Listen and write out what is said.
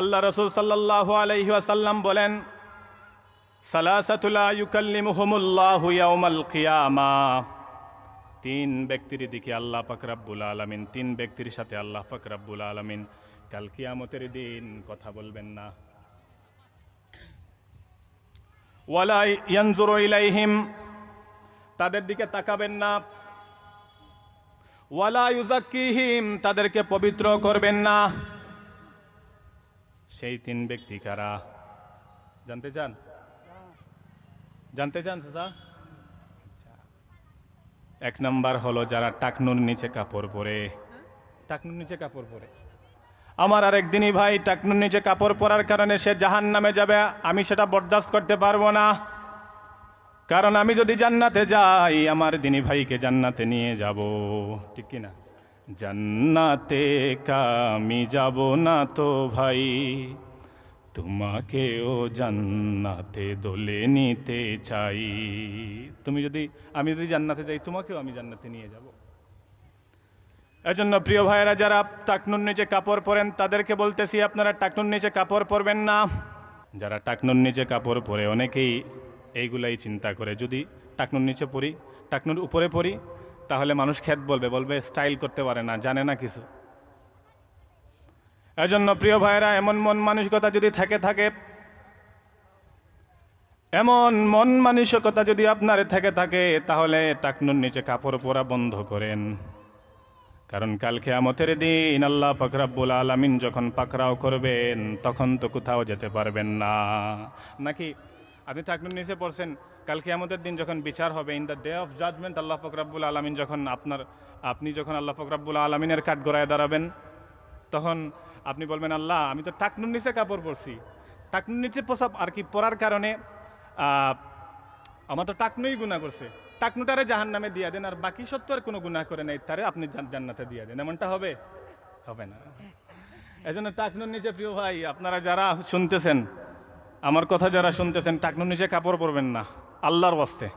আল্লাহ রাসূল সাল্লাল্লাহু আলাইহি ওয়াসাল্লাম বলেন, সালাসাতু লা ইউকাল্লিমুহুমুল্লাহু ইয়াওমাল কিয়ামাহ। তিন ব্যক্তির দিকে আল্লাহ পাক রব্বুল আলামিন, তিন ব্যক্তির সাথে আল্লাহ পাক রব্বুল আলামিন কাল কিয়ামতের দিন কথা বলবেন না। ওয়ালা ইয়ানজুরু ইলাইহিম, তাদের দিকে তাকাবেন না। ওয়ালা ইউযাক্কিহিম, তাদেরকে পবিত্র করবেন না। সেই তিন ব্যক্তি কারা জানতে চান? জানতে চান চাচা? এক নাম্বার হলো যারা টাকনুর নিচে কাপড় পরে। টাকনুর নিচে কাপড় পরে। আমার আরেক দিনই ভাই টাকনুর নিচে কাপড় পরার কারণে সে জাহান্নামে যাবে, আমি সেটা বরদাস্ত করতে পারবো না। কারণ আমি যদি জান্নাতে যাই, আমার দিনী ভাইকে জান্নাতে নিয়ে যাব, ঠিক কিনা? জান্নাতে আমি যাব না তো ভাই, তোমাকেও জান্নাতে দোলে নিতে চাই। আমি যদি জান্নাতে যাই, তোমাকেও আমি জান্নাতে নিয়ে যাব। এজন্য প্রিয় ভাইয়েরা, যারা টাকনুর নিচে কাপড় পরেন তাদেরকে বলতেছি, আপনারা টাকনুর নিচে কাপড় পরবেন না। যারা টাকনুর নিচে কাপড় পরে, অনেকেই এইগুলাই চিন্তা করে, যদি টাকনুর নিচে পরি, টাকনুর উপরে পরি, তাহলে মানুষ খ্যাত বলবে স্টাইল করতে পারে না, জানে না কিছু। এজন্য প্রিয় ভাইয়েরা, এমন মন মানসিকতা যদি থাকে, এমন মন মানসিকতা যদি আপনার থাকে, তাহলে টাকনুর নিচে কাপড় পরা বন্ধ করেন। কারণ কাল কিয়ামতের দিন আল্লাহ পাক রব্বুল আলামিন যখন পাকড়াও করবেন, তখন তো কোথাও যেতে পারবেন না। নাকি আপনি টাকনুর নিচে পড়ছেন, কাল কিয়ামতের দিন যখন বিচার হবে, in the day of judgement, আল্লাহ পাক রব্বুল আলামিন যখন আপনি যখন আল্লাহ পাক রব্বুল আলামিনের কাঠগড়ায় দাঁড়াবেন, তখন আপনি বলবেন, আল্লাহ আমি তো টাকনুর নিচে কাপড় পরছি, টাকনুর নিচে পোশাক আর কি পরার কারণে আমার তো টাকনুই গুনাহ করছে, টাকনুটারে জাহান্নামে দিয়ে দেন, আর বাকি সত্তর কোনো গুনাহ করে নাই তারে আপনি জান্নাতে দিয়ে দেন। এমনটা হবে? হবে না। এজন্য টাকনুর নিচে, প্রিয় ভাই, আপনারা যারা শুনতেছেন আমার কথা, যারা শুনতেছেন, টাকনুর নিচে কাপড় পরবেন না, আল্লাহর ওয়াস্তে।